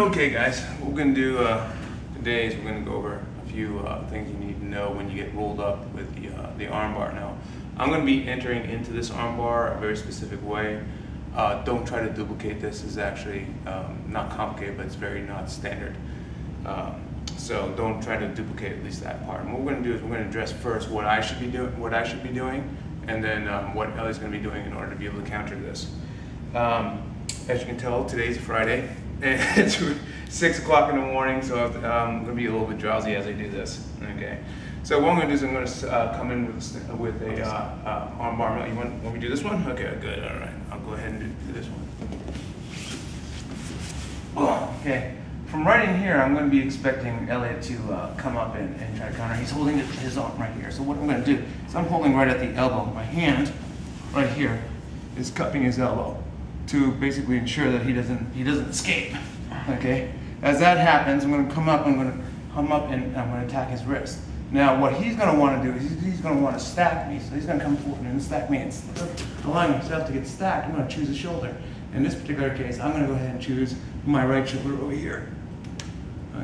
Okay guys, what we're going to do today is we're going to go over a few things you need to know when you get rolled up with the armbar. Now, I'm going to be entering into this armbar a very specific way. Don't try to duplicate this. This is actually not complicated, but it's very not standard. So don't try to duplicate at least that part. And what we're going to do is we're going to address first what I should be doing, and then what Ellie's going to be doing in order to be able to counter this. As you can tell, today's Friday. It's 6 o'clock in the morning, so I'm going to be a little bit drowsy as I do this. Okay. So what I'm going to do is I'm going to come in with a armbar. You want me to do this one? Okay, good. All right. I'll go ahead and do this one. Okay. From right in here, I'm going to be expecting Elliot to come up and try to counter. He's holding his arm right here. So what I'm going to do is I'm holding right at the elbow. My hand right here is cupping his elbow to basically ensure that he doesn't escape. Okay. As that happens, I'm going to come up. I'm going to attack his wrist. Now, what he's going to want to do is he's going to want to stack me. So he's going to come forward and stack me. Instead of allowing himself to get stacked, I'm going to choose a shoulder. In this particular case, I'm going to go ahead and choose my right shoulder over here.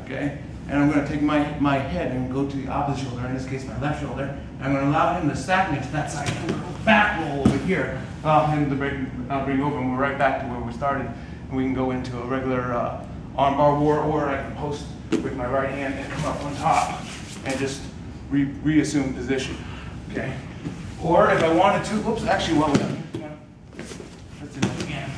Okay? And I'm going to take my head and go to the opposite shoulder, in this case my left shoulder, and I'm going to allow him to stack me to that side. I'm going to go back roll over here, allow him to bring over, and we're right back to where we started. And we can go into a regular armbar war, or I can post with my right hand and come up on top and just reassume position. Okay? Or if I wanted to, oops, actually while we're done, let's do that again.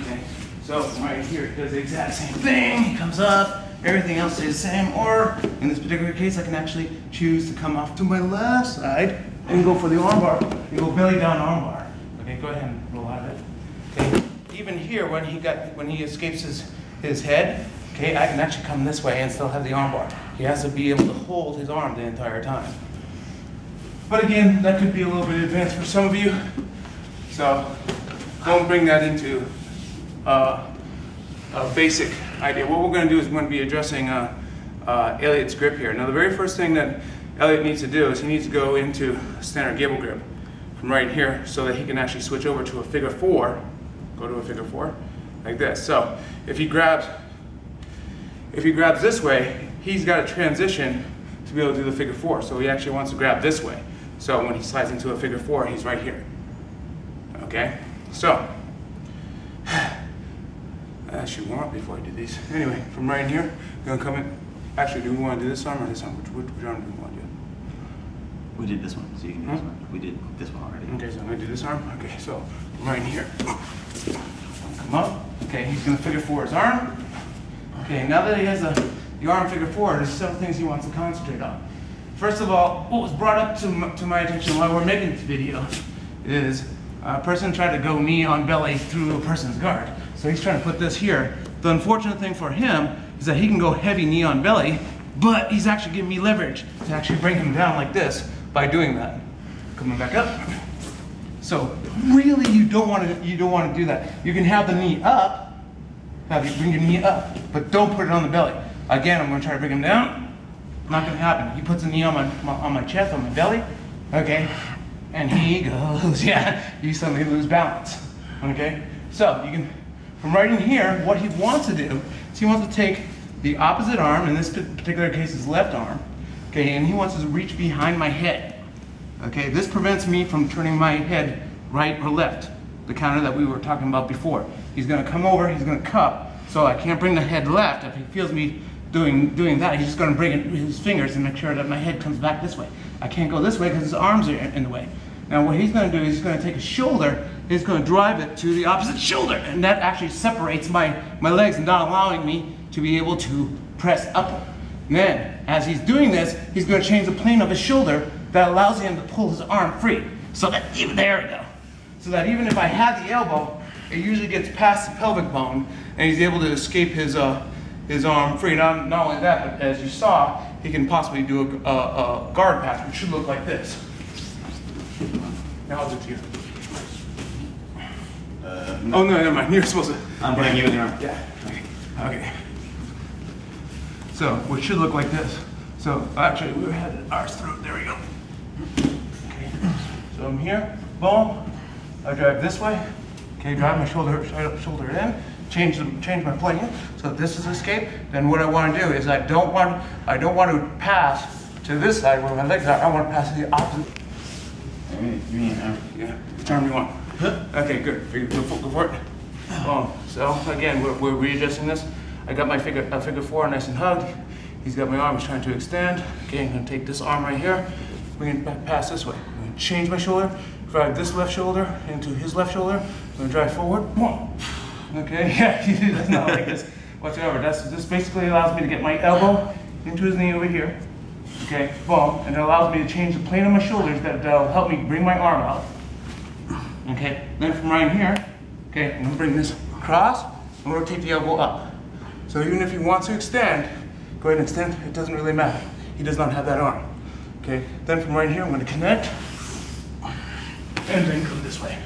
Okay, so right here it does the exact same thing. He comes up, everything else stays the same. Or in this particular case, I can actually choose to come off to my left side and go for the armbar. You go belly down armbar. Okay, go ahead and roll out of it. Okay, even here when he escapes his head, okay, I can actually come this way and still have the armbar. He has to be able to hold his arm the entire time. But again, that could be a little bit advanced for some of you, so don't bring that into a basic idea. What we're going to do is we're going to be addressing Elliot's grip here. Now, the very first thing that Elliot needs to do is he needs to go into a standard gable grip from right here so that he can actually switch over to a figure 4. Go to a figure 4 like this. So if he grabs this way, he's got to transition to be able to do the figure 4. So he actually wants to grab this way. So when he slides into a figure 4, he's right here. Okay? So I should warm up before I do these. Anyway, from right in here, I'm going to come in. Actually, do we want to do this arm or this arm? Which arm do we want to do? We did this one, so you can do this one. We did this one already. Okay, so I'm going to do this arm. Okay, so right in here. Come up. Okay, he's going to figure 4 his arm. Okay, now that he has the arm figure 4, there's several things he wants to concentrate on. First of all, what was brought up to my attention while we're making this video is a person tried to go knee on belly through a person's guard. So he's trying to put this here. The unfortunate thing for him is that he can go heavy knee on belly, but he's actually giving me leverage to actually bring him down like this by doing that. Coming back up. So really, you don't want to do that. You can have the knee up, have you bring your knee up, but don't put it on the belly. Again, I'm going to try to bring him down. Not going to happen. He puts the knee on my chest, on my belly. Okay, and he goes. Yeah, you suddenly lose balance. Okay, so you can. From right in here, what he wants to do is he wants to take the opposite arm, in this particular case his left arm, okay, and he wants to reach behind my head. Okay, this prevents me from turning my head right or left, the counter that we were talking about before. He's going to come over, he's going to cup, so I can't bring the head left. If he feels me doing that, he's just going to bring his fingers and make sure that my head comes back this way. I can't go this way because his arms are in the way. Now what he's going to do is he's going to take his shoulder, he's going to drive it to the opposite shoulder, and that actually separates my legs and not allowing me to be able to press up. And then, as he's doing this, he's going to change the plane of his shoulder that allows him to pull his arm free. So that even, there we go. So that even if I have the elbow, it usually gets past the pelvic bone, and he's able to escape his arm free. Not only that, but as you saw, he can possibly do a guard pass, which should look like this. Now I'll do it to you. No. Oh, no, never mind. You're supposed to. I'm putting you in the arm. Yeah. Okay. So, what should look like this. So, actually, we had ours through. There we go. Okay. So, I'm here. Boom. I drive this way. Okay, drive my shoulder in. change my plane. So this is escape. Then what I want to do is I don't want to pass to this side where my legs are. I want to pass to the opposite. You mean arm? Yeah. Which arm do you want? Okay, good. Go for it. So again, we're readjusting this. I got my figure four nice and hugged. He's got my arm. He's trying to extend. Okay, I'm gonna take this arm right here. We're gonna pass this way. I'm gonna change my shoulder. Drive this left shoulder into his left shoulder. I'm gonna drive forward. Okay, yeah, he does not like this whatsoever. This basically allows me to get my elbow into his knee over here. Okay, boom, and it allows me to change the plane of my shoulders that'll help me bring my arm out. Okay, then from right here, okay, I'm gonna bring this across and rotate the elbow up. So even if he wants to extend, go ahead and extend, it doesn't really matter. He does not have that arm. Okay, then from right here, I'm gonna connect and then go this way.